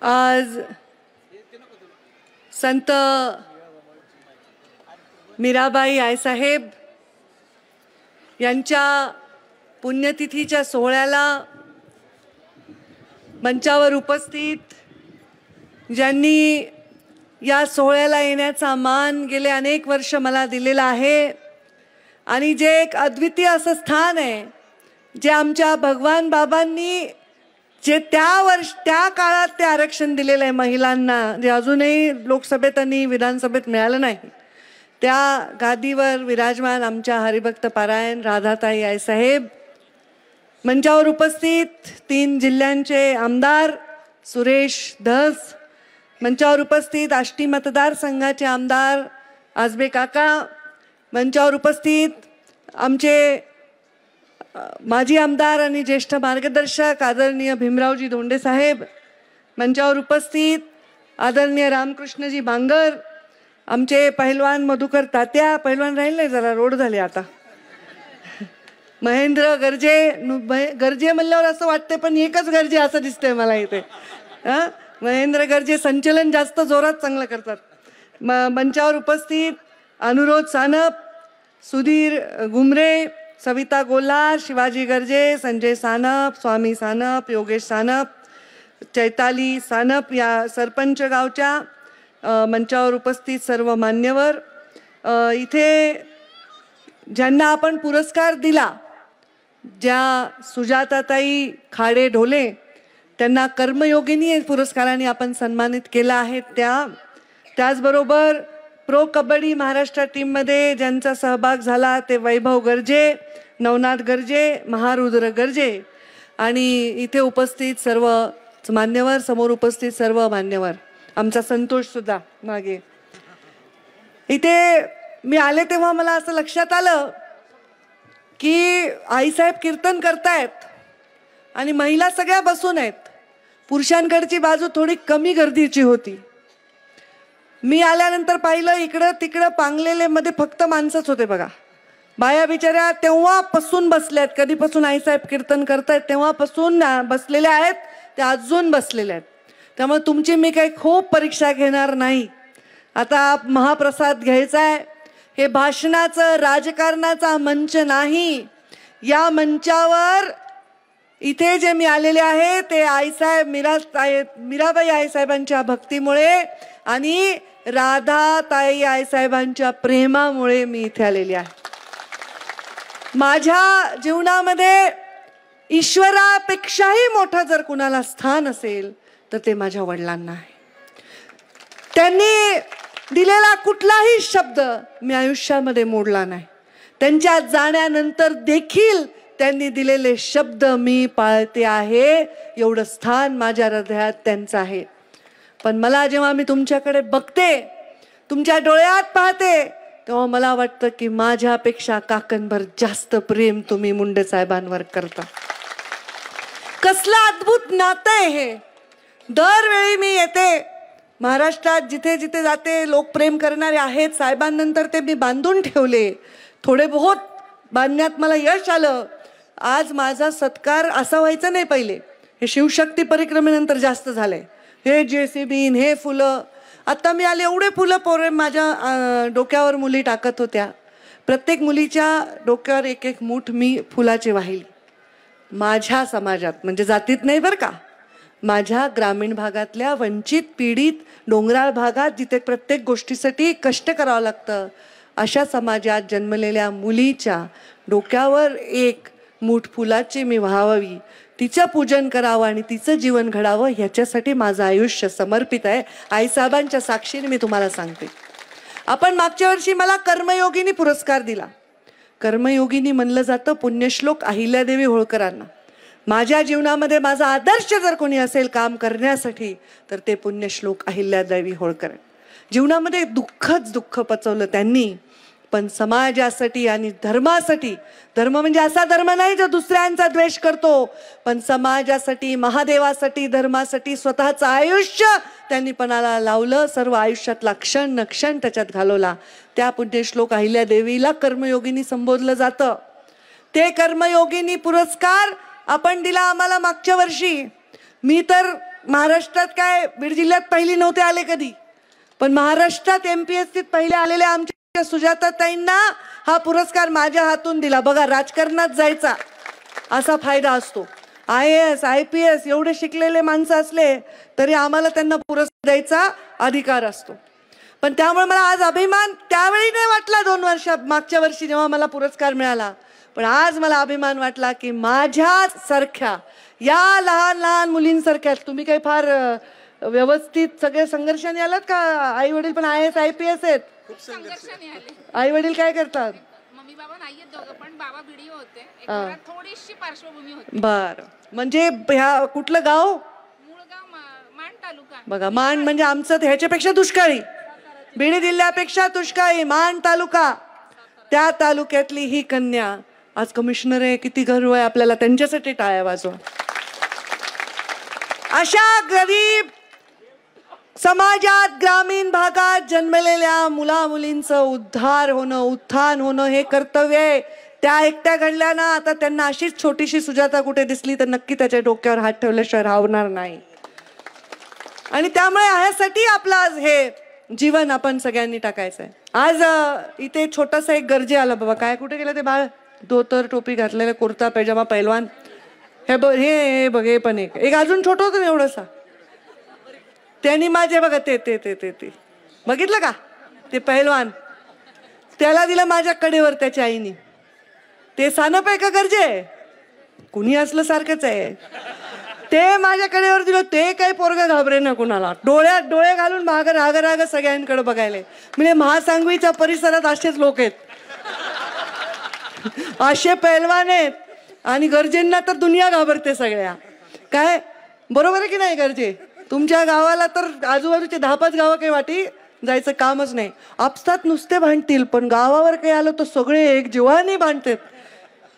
आज संत मीराबाई आयसाहेब यांच्या पुण्यतिथीच्या सोहळ्याला मंचावर उपस्थित ज्यांनी या सोहळ्याला येण्याचा मान गेले अनेक वर्ष मला दिलेला आहे आणि जे एक अद्वितीय असं स्थान आहे जे आमच्या भगवान बाबांनी जे त्या काळात ते आरक्षण दिलेलं आहे महिलांना, जे अजूनही लोकसभेत आणि विधानसभेत मिळालं नाही, त्या गादीवर विराजमान आमच्या हरिभक्त पारायण राधाताई आयसाहेब, मंचावर उपस्थित 3 जिल्ह्यांचे आमदार सुरेश धस, मंचावर उपस्थित आष्टी मतदारसंघाचे आमदार आजबे काका, मंचावर उपस्थित आमचे माजी आमदार आणि ज्येष्ठ मार्गदर्शक आदरणीय भीमरावजी धोंडे साहेब, मंचावर उपस्थित आदरणीय रामकृष्णजी बांगर, आमचे पहिलवान मधुकर तात्या, पहिलवान राहील नाही जरा रोड झाले आता, महेंद्र गर्जे म्हणल्यावर असं वाटते पण एकच गर्जे असं दिसतंय मला इथे, महेंद्र गर्जे संचलन जास्त जोरात चांगलं करतात, मंचावर उपस्थित अनुरोध सानप, सुधीर घुमरे, सविता गोल्हार, शिवाजी गर्जे, संजय सानप, स्वामी सानप, योगेश सानप, चैताली सानप या सरपंच गावच्या, मंचावर उपस्थित सर्व मान्यवर, इथे ज्यांना आपण पुरस्कार दिला, ज्या सुजाताताई खाडे ढोले त्यांना कर्मयोगिनी पुरस्काराने आपण सन्मानित केला आहे, त्याचबरोबर प्रो कबड्डी महाराष्ट्र टीममध्ये ज्यांचा सहभाग झाला ते वैभव गर्जे, नवनाथ गर्जे, महारुद्र गर्जे आणि इथे उपस्थित सर्व मान्यवर, समोर उपस्थित सर्व मान्यवर, आमचा संतोष सुद्धा मागे. इथे मी आले तेव्हा मला असं लक्षात आलं की आईसाहेब कीर्तन करतायत आणि महिला सगळ्या बसून आहेत. पुरुषांकडची बाजू थोडी कमी गर्दीची होती. मी आल्यानंतर पाहिलं इकडं तिकडं पांगलेले मध्ये फक्त माणसंच होते बघा. बाया बिचाऱ्या तेव्हापासून बसल्यात, कधीपासून आईसाहेब कीर्तन करतायत तेव्हापासून बसलेल्या आहेत, त्या अजून बसलेल्या आहेत. त्यामुळे तुमची मी काही खूप परीक्षा घेणार नाही. आता महाप्रसाद घ्यायचा आहे. हे भाषणाचं राजकारणाचा मंच नाही. या मंचावर इथे जे मी आलेले आहे ते आईसाहेब मीराबाई आईसाहेबांच्या भक्तीमुळे आणि राधाताई आईसाहेबांच्या प्रेमामुळे मी इथे आलेली आहे. माझ्या जीवनामध्ये ईश्वरापेक्षाही मोठं जर कुणाला स्थान असेल तर ते माझ्या वडिलांना आहे. त्यांनी दिलेला कुठलाही शब्द मी आयुष्यामध्ये मोडला नाही. त्यांच्या जाण्यानंतर देखील त्यांनी दिलेले शब्द मी पाळते आहे. एवढं स्थान माझ्या हृदयात त्यांचं आहे. पण मला जेव्हा मी तुमच्याकडे बघते, तुमच्या डोळ्यात पाहते, तेव्हा मला वाटतं की माझ्यापेक्षा काकणभर जास्त प्रेम तुम्ही मुंडे साहेबांवर करता. कसलं अद्भुत नातं आहे हे. दरवेळी मी येते महाराष्ट्रात, जिथे जिथे जाते लोक प्रेम करणारे आहेत. साहेबांनंतर ते मी बांधून ठेवले. थोडे बहुत बांधण्यात मला यश आलं. आज माझा सत्कार असा व्हायचा नाही पहिले. हे शिवशक्ती परिक्रमेनंतर जास्त झालंय. हे JCB, हे फुलं. आता मी आले एवढे फुलं पोरे माझ्या डोक्यावर मुली टाकत होत्या. प्रत्येक मुलीच्या डोक्यावर एक एक मूठ मी फुलाची वाहिली. माझ्या समाजात म्हणजे जातीत नाही बरं का, माझ्या ग्रामीण भागातल्या वंचित पीडित डोंगराळ भागात जिथे प्रत्येक गोष्टीसाठी कष्ट करावं लागतं अशा समाजात जन्मलेल्या मुलीच्या डोक्यावर एक मूठ फुलाची मी व्हावी, तिचं पूजन करावं आणि तिचं जीवन घडावं, ह्याच्यासाठी माझं आयुष्य समर्पित आहे. आईसाहेबांच्या साक्षीने मी तुम्हाला सांगते. आपण मागच्या वर्षी मला कर्मयोगिनी पुरस्कार दिला. कर्मयोगिनी म्हणलं जातं पुण्यश्लोक अहिल्यादेवी होळकरांना. माझ्या जीवनामध्ये माझा आदर्श जर कोणी असेल काम करण्यासाठी तर ते पुण्यश्लोक अहिल्यादेवी होळकर. जीवनामध्ये दुःखच दुःख पचवलं त्यांनी, पण समाजासाठी आणि धर्मासाठी. धर्म म्हणजे असा धर्म नाही जो दुसऱ्यांचा द्वेष करतो, पण समाजासाठी, महादेवासाठी, धर्मासाठी स्वतःचं आयुष्य त्यांनी पणाला लावलं. सर्व आयुष्यातला क्षण न क्षण त्याच्यात घालवला. त्या पुण्यश्लोक अहिल्यादेवीला कर्मयोगिनी संबोधलं जातं. ते कर्मयोगिनी पुरस्कार आपण दिला आम्हाला मागच्या वर्षी. मी तर महाराष्ट्रात काय बीड जिल्ह्यात पहिली नव्हते आले कधी, पण महाराष्ट्रात MPSCत पहिले आलेल्या आमच्या सुजाताताईंना हा पुरस्कार माझ्या हातून दिला. बघा, राजकारणात जायचा असा फायदा असतो. IAS IPS एवढे शिकलेले माणसं असले तरी आम्हाला त्यांना पुरस्कार द्यायचा अधिकार असतो. पण त्यामुळे मला आज अभिमान त्यावेळी नाही वाटला, 2 वर्ष मागच्या वर्षी जेव्हा मला पुरस्कार मिळाला, पण आज मला अभिमान वाटला की माझ्यासारख्या या लहान लहान मुलींसारख्या, तुम्ही काही फार व्यवस्थित सगळे संघर्षाने आलात का? आई वडील पण IAS IPS आहेत? आई वडील काय करतात? मम्मी बाबा नाहीये दोघं, पण बाबा व्हिडिओ होते, घरात थोडीशी पार्श्वभूमी होती. बर, म्हणजे ह्या कुठलं गाव? मूळगाव माण तालुका. बघा, माण म्हणजे आमचं ह्याच्यापेक्षा दुष्काळी, बीड जिल्ह्यापेक्षा दुष्काळी माण तालुका. त्या तालुक्यातली ही कन्या आज कमिशनर आहे. किती गर्व आहे आपल्याला, त्यांच्यासाठी टाळ्या वाजवा. अशा गरीब समाजात ग्रामीण भागात जन्मलेल्या मुला मुलींचं उद्धार होणं, उत्थान होणं हे कर्तव्य आहे. त्या एकट्या घडल्या ना, आता त्यांना अशीच छोटीशी सुजाता कुठे दिसली तर नक्की त्याच्या डोक्यावर हात ठेवल्याशिवाय राहणार नाही. आणि त्यामुळे ह्यासाठी आपलं आज हे जीवन आपण सगळ्यांनी टाकायचंय. आज इथे छोटासा एक गरजे आला. बाबा काय कुठे गेलं ते बाळ? धोतर टोपी घातलेलं, कुर्ता पैजामा, पैलवान. हे बघ, हे पण एक अजून छोटं होतं एवढंसा. त्यांनी माझे बघा ते ते ते ते ते बघितलं का? ते पैलवान त्याला दिलं माझ्या कडेवर त्याच्या आईनी. ते सानप आहे का गरजे? कुणी असलं सारखंच आहे. ते माझ्या कडेवर दिलं. ते काही पोरगा घाबरे ना कुणाला, डोळ्यात डोळे घालून भागर हागर हागर सगळ्यांकडे बघायले. म्हणजे महासांगवीच्या परिसरात असेच लोक आहेत, असे पैलवान आहेत. आणि गरजेंना तर दुनिया घाबरते सगळ्या. काय बरोबर आहे की नाही गरजे? तुमच्या गावाला तर आजूबाजूचे 10-5 गावं काही वाटी जायचं कामच नाही. आपसात नुसते भांडतील, पण गावावर काही आलं तर सगळे एक जीवाने भांडतात.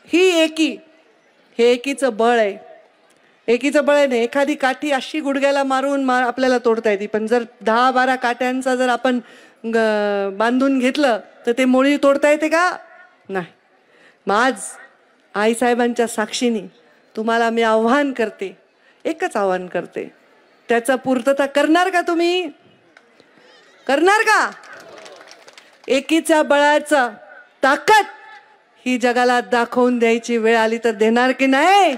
ही एकी, हे एकीचं बळ आहे. एकीचं बळ आहे ना. एखादी काठी अशी गुडघ्याला मारून आपल्याला तोडता येते, पण जर 10-12 काट्यांचा जर आपण बांधून घेतलं तर ते मोळी तोडता येते का? नाही. मग आज आईसाहेबांच्या साक्षीने तुम्हाला मी आव्हान करते, एकच आव्हान करते, त्याचा पूर्तता करणार का तुम्ही? करणार का? एकीच्या बळाचा ताकद ही जगाला दाखवून द्यायची वेळ आली तर देणार की नाही?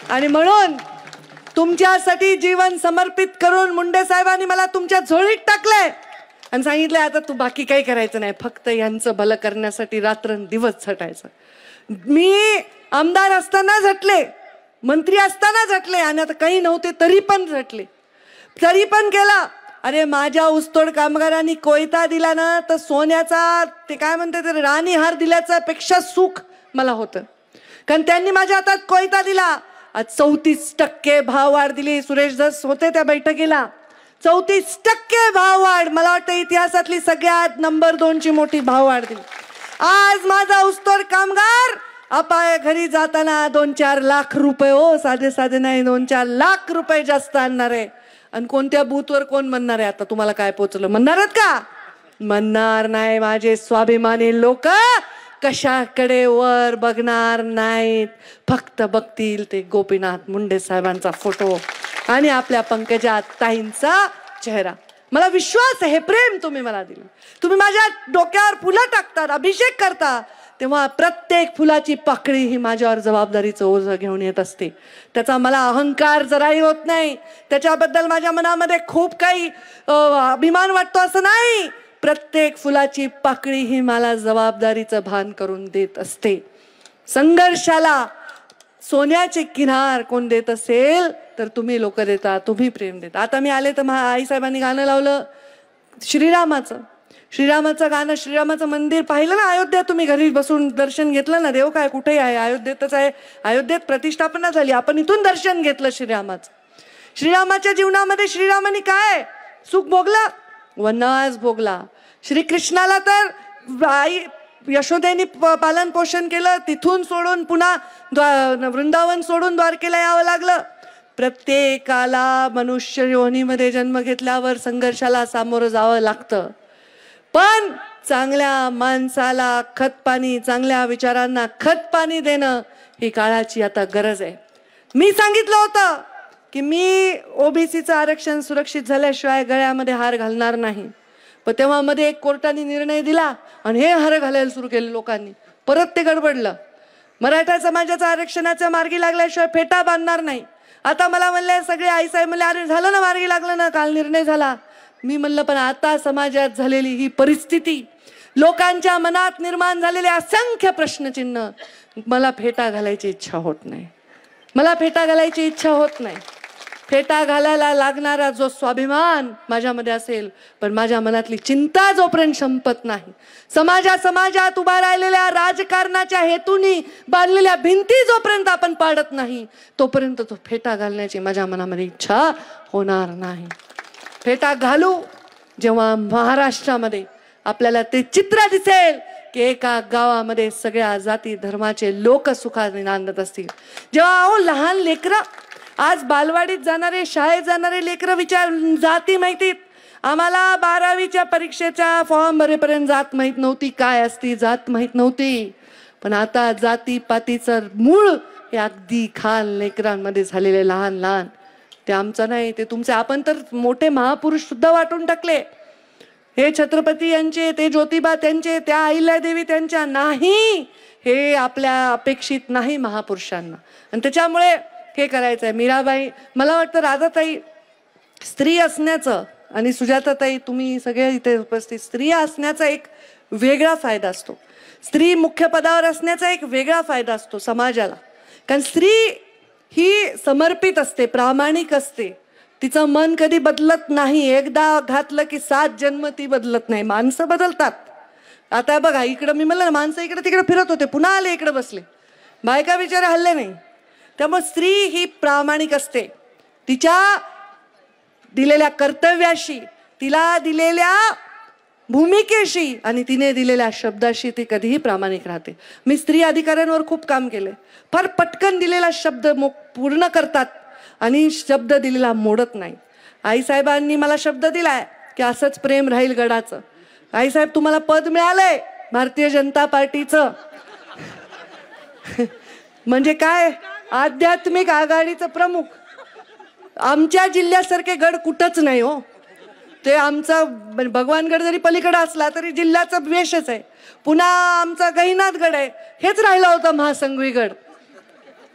आणि म्हणून तुमच्यासाठी जीवन समर्पित करून मुंडे साहेबांनी मला तुमच्या झोळीत टाकलंय आणि सांगितलंय आता तू बाकी काही करायचं नाही, फक्त यांचं भलं करण्यासाठी रात्रंदिवस झटायचं. मी आमदार असताना झटले, मंत्री असताना झटले, आणि आता काही नव्हते तरी पण झटले, तरी पण केला. अरे माझ्या ऊसतोड कामगारांनी कोयता दिला ना, तर सोन्याचा ते काय म्हणते ते राणी हार दिल्याचा पेक्षा सुख मला होतं, कारण त्यांनी माझ्या हातात कोयता दिला. आज 34% भाव वाढ दिली. सुरेश धस होते त्या बैठकीला. 34% भाव वाढ, मला वाटतं इतिहासातली सगळ्यात नंबर 2 ची मोठी भाव वाढ दिली. आज माझा ऊसतोड कामगार अपाय घरी जाताना 2-4 लाख रुपये, हो साधे साधे नाही, 2-4 लाख रुपये जास्त आणणार आहे. आणि कोणत्या बूथवर कोण म्हणणार आहे आता तुम्हाला काय पोचलं? म्हणणार आहेत का? म्हणणार नाही. माझे स्वाभिमानी लोक कशाकडे वर बघणार नाहीत, फक्त बघतील ते गोपीनाथ मुंडे साहेबांचा फोटो आणि आपल्या पंकजा ताईंचा चेहरा. मला विश्वास आहे, हे प्रेम तुम्ही मला दिलं. तुम्ही माझ्या डोक्यावर फुलं टाकतात, अभिषेक करता, तेव्हा प्रत्येक फुलाची पाकळी ही माझ्यावर जबाबदारीचं ओझं घेऊन येत असते. त्याचा मला अहंकार जराही होत नाही. त्याच्याबद्दल माझ्या मनामध्ये खूप काही अभिमान वाटतो असं नाही. प्रत्येक फुलाची पाकळी ही मला जबाबदारीचं भान करून देत असते. संघर्षाला सोन्याचे किनार कोण देत असेल तर तुम्ही लोक देता, तुम्ही प्रेम देता. आता मी आले तर आईसाहेबांनी गाणं लावलं श्रीरामाचं. श्रीरामाचं गाणं, श्रीरामाचं मंदिर पाहिलं ना अयोध्या? तुम्ही घरी बसून दर्शन घेतलं ना? देव काय कुठेही आहे, अयोध्येतच आहे. अयोध्येत प्रतिष्ठापना झाली, आपण इथून दर्शन घेतलं श्रीरामाचं. श्रीरामाच्या जीवनामध्ये श्रीरामाने काय सुख भोगलं? वनवास भोगला. श्रीकृष्णाला तर आई यशोदेनी पालन पोषण केलं, तिथून सोडून पुन्हा वृंदावन सोडून द्वारकेला यावं लागलं. प्रत्येकाला मनुष्य योनीमध्ये जन्म घेतल्यावर संघर्षाला सामोरं जावं लागतं. पण चांगल्या माणसाला खतपाणी, चांगल्या विचारांना खतपाणी देणं ही काळाची आता गरज आहे. मी सांगितलं होतं की मी ओबीसीचं आरक्षण सुरक्षित झाल्याशिवाय गळ्यामध्ये हार घालणार नाही. पण तेव्हा मध्ये एक कोर्टाने निर्णय दिला आणि हे हार घालायला सुरू केले लोकांनी. परत ते गडबडलं. मराठा समाजाचं आरक्षणाच्या मार्गी लागल्याशिवाय फेटा बांधणार नाही. आता मला म्हणले सगळे आईसाहेब म्हणले अरे झालं ना, मार्गी लागलं ना, काल निर्णय झाला. मी म्हणलं पण आता समाजात झालेली ही परिस्थिती, लोकांच्या मनात निर्माण झालेले असंख्य प्रश्नचिन्ह, मला फेटा घालायची इच्छा होत नाही. मला फेटा घालायची इच्छा होत नाही. फेटा घालायला लागणारा जो स्वाभिमान माझ्यामध्ये असेल, पण माझ्या मनातली चिंता जोपर्यंत संपत नाही, समाजात उभा राहिलेल्या राजकारणाच्या हेतूनी बांधलेल्या भिंती जोपर्यंत आपण पाडत नाही, तोपर्यंत तो फेटा घालण्याची माझ्या मनामध्ये इच्छा होणार नाही. फेटा घालू जेव्हा महाराष्ट्रामध्ये आपल्याला ते चित्र दिसेल की एका गावामध्ये सगळ्या जाती धर्माचे लोक सुखाने नांदत असतील. जेव्हा लहान लेकरं, आज बालवाडीत जाणारे, शाळेत जाणारे लेकरं विचार जाती माहितीत. आम्हाला 12वीच्या परीक्षेच्या फॉर्म भरेपर्यंत जात माहीत नव्हती, काय असती जात माहीत नव्हती. पण आता जातीपातीचं मूळ हे अगदी खाल लेकरांमध्ये झालेले लहान लहान. ते आमचं नाही, ते तुमचे. आपण तर मोठे महापुरुष सुद्धा वाटून टाकले. हे छत्रपती यांचे, ते ज्योतिबा त्यांचे, त्या अहिल्यादेवी त्यांच्या नाही, हे आपल्या अपेक्षित नाही महापुरुषांना. आणि त्याच्यामुळे हे करायचं आहे. मीराबाई, मला वाटतं राधाताई, स्त्री असण्याचं आणि सुजाताताई, तुम्ही सगळे इथे उपस्थित, स्त्रिया असण्याचा एक वेगळा फायदा असतो. स्त्री मुख्य पदावर असण्याचा एक वेगळा फायदा असतो समाजाला. कारण स्त्री ही समर्पित असते, प्रामाणिक असते. तिचं मन कधी बदलत नाही. एकदा घातलं की 7 जन्म ती बदलत नाही. माणसं बदलतात. आता बघा, इकडं मी म्हणलं माणसं इकडे तिकडे फिरत होते, पुन्हा आले इकडे बसले, बायका बिचारे हल्ले नाही. त्यामुळे स्त्री ही प्रामाणिक असते. तिच्या दिलेल्या कर्तव्याशी, तिला दिलेल्या भूमिकेशी आणि तिने दिलेल्या शब्दाशी ती कधीही प्रामाणिक राहते. मी स्त्री अधिकाऱ्यांवर खूप काम केले. फार पटकन दिलेला शब्द पूर्ण करतात आणि शब्द दिलेला मोडत नाही. आईसाहेबांनी मला शब्द दिलाय की असंच प्रेम राहील गडाचं. आईसाहेब, तुम्हाला पद मिळालंय भारतीय जनता पार्टीचं. म्हणजे काय, आध्यात्मिक आघाडीचं प्रमुख. आमच्या जिल्ह्यासारखे गड कुठंच नाही हो. ते आमचा भगवानगड जरी पलीकडे असला तरी जिल्ह्याचा वेशच आहे. पुन्हा आमचा गहिनाथ गड आहे, हेच राहिला होता महासंगवी गड.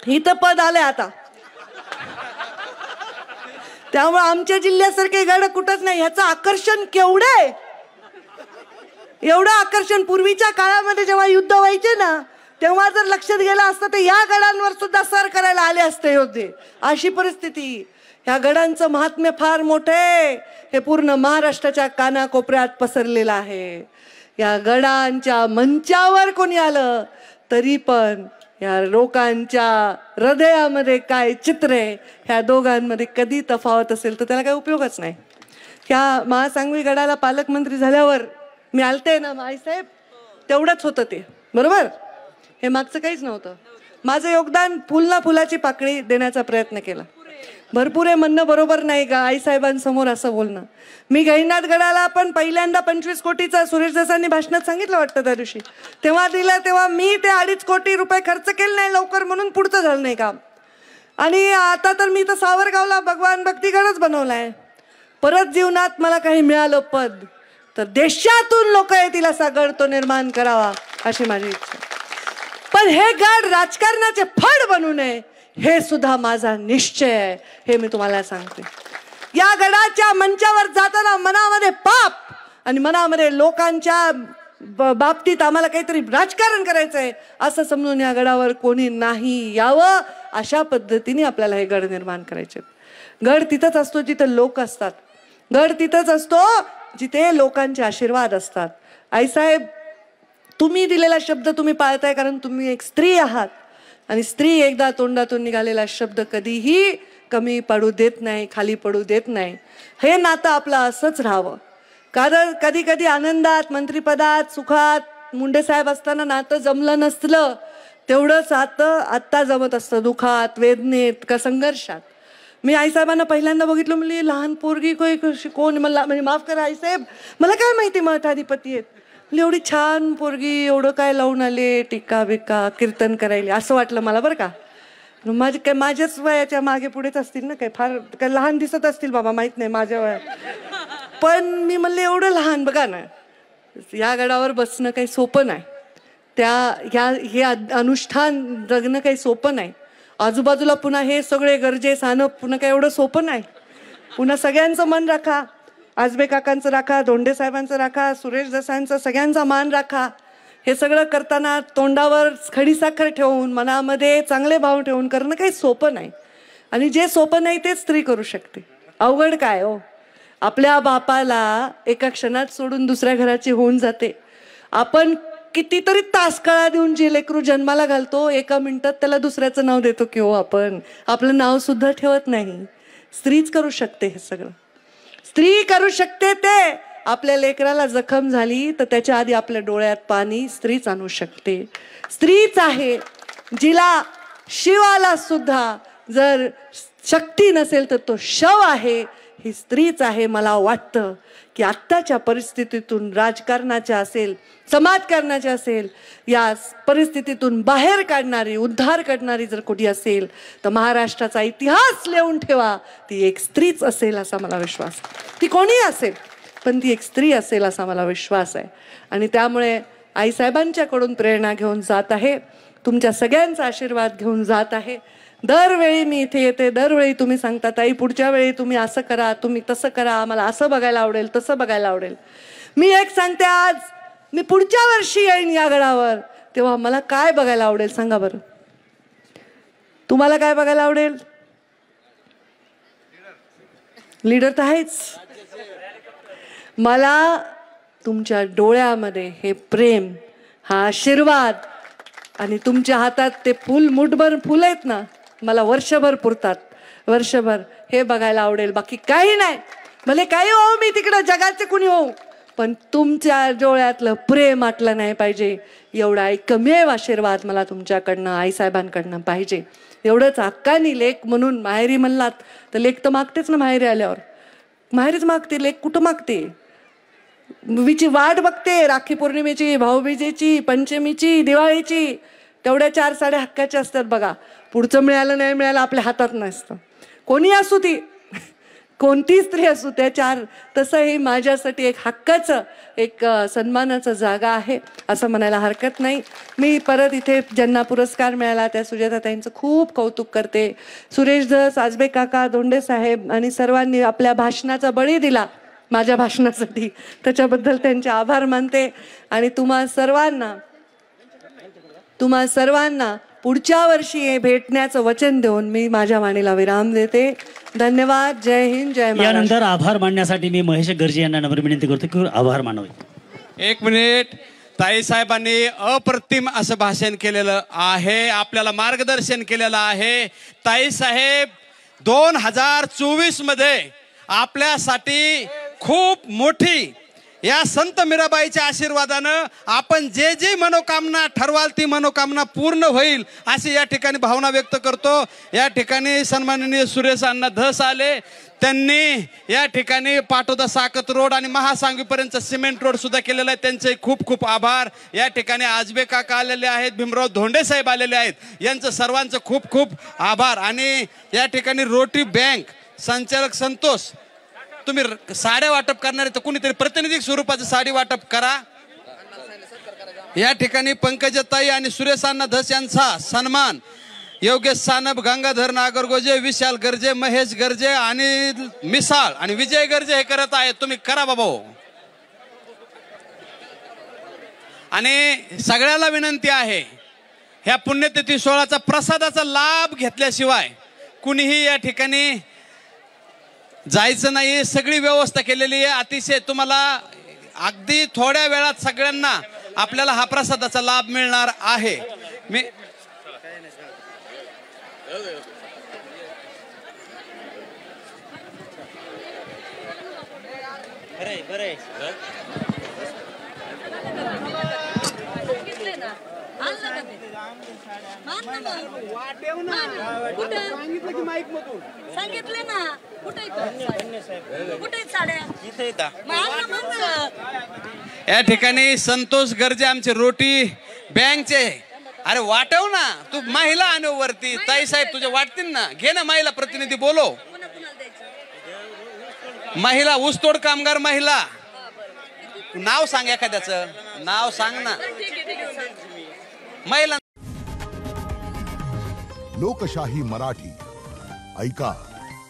इथं पद आलंय आता. त्यामुळे आमच्या जिल्ह्यासारखे गड कुठंच नाही. ह्याचं आकर्षण केवढं आहे, एवढं आकर्षण. पूर्वीच्या काळामध्ये जेव्हा युद्ध व्हायचे ना, तेव्हा जर लक्षात गेलं असतं तर या गडांवर सुद्धा सर करायला आले असते योद्धे. अशी परिस्थिती. ह्या गडांचं महात्म्य फार मोठं आहे. हे पूर्ण महाराष्ट्राच्या कानाकोपऱ्यात पसरलेलं आहे. या गडांच्या मंचावर कोणी आलं तरी पण या लोकांच्या हृदयामध्ये काय चित्र आहे, ह्या दोघांमध्ये कधी तफावत असेल तर त्याला काही उपयोगच नाही. ह्या महासांगवी गडाला पालकमंत्री झाल्यावर मी आलते ना आईसाहेब, तेवढंच होतं ते, बरोबर. हे मागचं काहीच नव्हतं. माझं योगदान फुल ना फुलाची पाकळी देण्याचा प्रयत्न केला. भरपूर आहे म्हणणं बरोबर नाही का आईसाहेबांसमोर असं बोलणं. मी गहिनाथ गडाला पण पहिल्यांदा 25 कोटीचा सुरेश दासांनी भाषणात सांगितलं वाटतं त्या दिवशी, तेव्हा दिलं. तेव्हा मी ते 2.5 कोटी रुपये खर्च केले नाही लवकर, म्हणून पुढचं झालं नाही काम. आणि आता तर मी तर सावरगावला भगवान भक्तीगडच बनवलाय. परत जीवनात मला काही मिळालं पद तर देशातून लोक येतील असा गड तो निर्माण करावा अशी माझी इच्छा. पण हे गड राजकारणाचे फड बनू नये हे सुद्धा माझा निश्चय आहे. हे मी तुम्हाला सांगते. या गडाच्या मंचावर जाताना मनामध्ये पाप आणि मनामध्ये लोकांच्या बाबतीत आम्हाला काहीतरी राजकारण करायचं आहे असं समजून या गडावर कोणी नाही यावं. अशा पद्धतीने आपल्याला हे गड निर्माण करायचे. गड तिथंच असतो जिथे लोक असतात. गड तिथंच असतो जिथे लोकांचे आशीर्वाद असतात. आईसाहेब, तुम्ही दिलेला शब्द तुम्ही पाळताय कारण तुम्ही एक स्त्री आहात. आणि स्त्री एकदा तोंडातून निघालेला शब्द कधीही कमी पडू देत नाही, खाली पडू देत नाही. हे नातं आपलं असंच राहावं. कारण कधी कधी आनंदात, मंत्रिपदात, सुखात मुंडे साहेब असताना नातं जमलं नसलं तेवढंच आत्ता जमत असतं दुखात, वेदनेत का संघर्षात. मी आईसाहेबांना पहिल्यांदा बघितलं, म्हणली लहान पोरगी कोण, मला म्हणजे माफ करा आईसाहेब, मला काय माहिती मठाधिपती आहेत. एवढी छान पोरगी, एवढं काय लावून आले, टिक्का बिक्का कीर्तन करायला असं वाटलं मला बरं का. माझे काय माझ्याच वयाच्या मागे पुढेच असतील ना, काय फार काय लहान दिसत असतील बाबा, माहित नाही माझ्या वयात. पण मी म्हणले एवढं लहान, बघा ना या गडावर बसणं काही सोपं नाही, हे अनुष्ठान जगणं काही सोपं नाही. आजूबाजूला पुन्हा हे सगळे गरजे सानं पुन्हा काही एवढं सोपं नाही. पुन्हा सगळ्यांचं मन राखा, आजबे काकांचं राखा, धोंडे साहेबांचं राखा, सुरेश देसाईंचं, सगळ्यांचा मान राखा. हे सगळं करताना तोंडावर खडीसाखर ठेवून मनामध्ये चांगले भाव ठेवून करणं काही सोपं नाही. आणि जे सोपं नाही तेच स्त्री करू शकते. अवघड काय हो, आपल्या बापाला एका क्षणात सोडून दुसऱ्या घराची होऊन जाते. आपण कितीतरी तास कळा देऊन जे लेकरू जन्माला घालतो, एका मिनिटात त्याला दुसऱ्याचं नाव देतो की हो आपण, आपलं नाव सुद्धा ठेवत नाही. स्त्रीच करू शकते हे सगळं, स्त्री करू शकते ते. आपल्या लेकराला जखम झाली तर त्याच्या आधी आपल्या डोळ्यात पाणी स्त्रीच आणू शकते. स्त्रीच आहे जिला शिवाला सुद्धा जर शक्ती नसेल तर तो शव आहे, ही स्त्रीच आहे. मला वाटतं की आत्ताच्या परिस्थितीतून, राजकारणाच्या असेल, समाजकारणाच्या असेल, या परिस्थितीतून बाहेर काढणारी, उद्धार करणारी जर कोणी असेल तर महाराष्ट्राचा इतिहास लिहून ठेवा, ती एक स्त्रीच असेल असा मला विश्वास. ती कोणी असेल पण ती एक स्त्री असेल असा मला विश्वास आहे. आणि त्यामुळे आईसाहेबांच्याकडून प्रेरणा घेऊन जात आहे, तुमच्या सगळ्यांचा आशीर्वाद घेऊन जात आहे. दरवेळी मी इथे येते, दरवेळी तुम्ही सांगता ताई पुढच्या वेळी तुम्ही असं करा, तुम्ही तसं करा, आम्हाला असं बघायला आवडेल, तसं बघायला आवडेल. मी एक सांगते, आज मी पुढच्या वर्षी येईन या गडावर, तेव्हा मला काय बघायला आवडेल सांगा बरं. तुम्हाला काय बघायला आवडेल? लीडर तर आहेच. मला तुमच्या डोळ्यामध्ये हे प्रेम, हा आशीर्वाद आणि तुमच्या हातात ते फुल, मुठभर फुल आहेत ना, मला वर्षभर पुरतात, वर्षभर हे बघायला आवडेल. बाकी काही नाही, भले काही हो, मी तिकडं जगाचे कुणी हो, पण तुमच्या डोळ्यातलं प्रेम आटलं नाही पाहिजे. एवढा एकमेव आशीर्वाद मला तुमच्याकडनं, आईसाहेबांकडनं पाहिजे. एवढंच हक्कानी लेक म्हणून माहेरी म्हणलात तर लेक तर मागतेच ना, माहेरी आल्यावर माहेरीच मागते लेक, कुठं मागते? विची वाट बघते, राखी पौर्णिमेची, भाऊबीजेची, पंचमीची, दिवाळीची. तेवढ्या 4 साड्या हक्काच्या असतात बघा. पुढचं मिळालं नाही मिळालं आपल्या हातात नसतं. कोणी असू ती, कोणती स्त्री असू, त्या 4. तसं हे माझ्यासाठी एक हक्काचं, एक सन्मानाचं जागा आहे असं म्हणायला हरकत नाही. मी परत इथे ज्यांना पुरस्कार मिळाला त्या सुजाताताईंचं खूप कौतुक करते. सुरेश धस, आजबे काका, धोंडे साहेब आणि सर्वांनी आपल्या भाषणाचा बळी दिला माझ्या भाषणासाठी, त्याच्याबद्दल त्यांचे आभार मानते. आणि तुम्हा सर्वांना पुढच्या वर्षी भेटण्याचं वचन देऊन मी माझ्या वाणीला विराम देते. धन्यवाद. जय हिंद, जय महाराष्ट्र. यानंतर आभार मानण्यासाठी मी महेश गर्जे यांना नम्र विनंती करतो की आभार मानावे. 1 मिनिट. ताई साहेबांनी अप्रतिम असं भाषण केलेलं आहे, आपल्याला मार्गदर्शन केलेलं आहे. ताई साहेब 2024 मध्ये आपल्यासाठी खूप मोठी, या संत मीराबाईच्या आशीर्वादानं आपण जे जे मनोकामना ठरवाल ती मनोकामना पूर्ण होईल अशी या ठिकाणी भावना व्यक्त करतो. या ठिकाणी सन्माननीय सुरेश अण्णा धस आले, त्यांनी या ठिकाणी पाटोदा साकत रोड आणि महासांगवीपर्यंत सिमेंट रोड सुद्धा केलेला आहे, त्यांचे खूप खूप आभार. या ठिकाणी आजबे काका आलेले आहेत, भीमराव धोंडे साहेब आलेले आहेत, यांचं सर्वांचं खूप खूप आभार. आणि या ठिकाणी रोटरी बँक संचालक संतोष, तुम्ही साड्या वाटप करणारे तर कुणीतरी प्रातिनिधिक स्वरूपाचं साडी वाटप करा. या ठिकाणी पंकजताई आणि सुरेश अण्णा धस यांचा सन्मान योगेश सानप, गंगाधर नागरगोजे, विशाल गर्जे, महेश गर्जे आणि मिसाळ आणि विजय गर्जे हे करत आहेत. तुम्ही करा बाबा. आणि सगळ्याला विनंती आहे, ह्या पुण्यतिथी सोहळ्याचा प्रसादाचा लाभ घेतल्याशिवाय कुणीही या ठिकाणी जायचं नाही. सगळी व्यवस्था केलेली आहे. अतिशय तुम्हाला अगदी थोड्या वेळात सगळ्यांना आपल्याला हा प्रसादाचा लाभ मिळणार आहे. मी सांगितले ना, कुठे साड्या. या ठिकाणी संतोष गर्जे आमचे रोटी बँकचे अरे वाटव ना, तू महिला आणव वरती. ताई साहेब तुझे वाटतील ना, घे ना महिला प्रतिनिधी बोलव. महिला ऊसतोड कामगार महिला, नाव सांग एखाद्याचं, नाव सांग ना महिला. लोकशाही मराठी ऐका,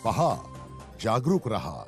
पहा, जागरूक रहा.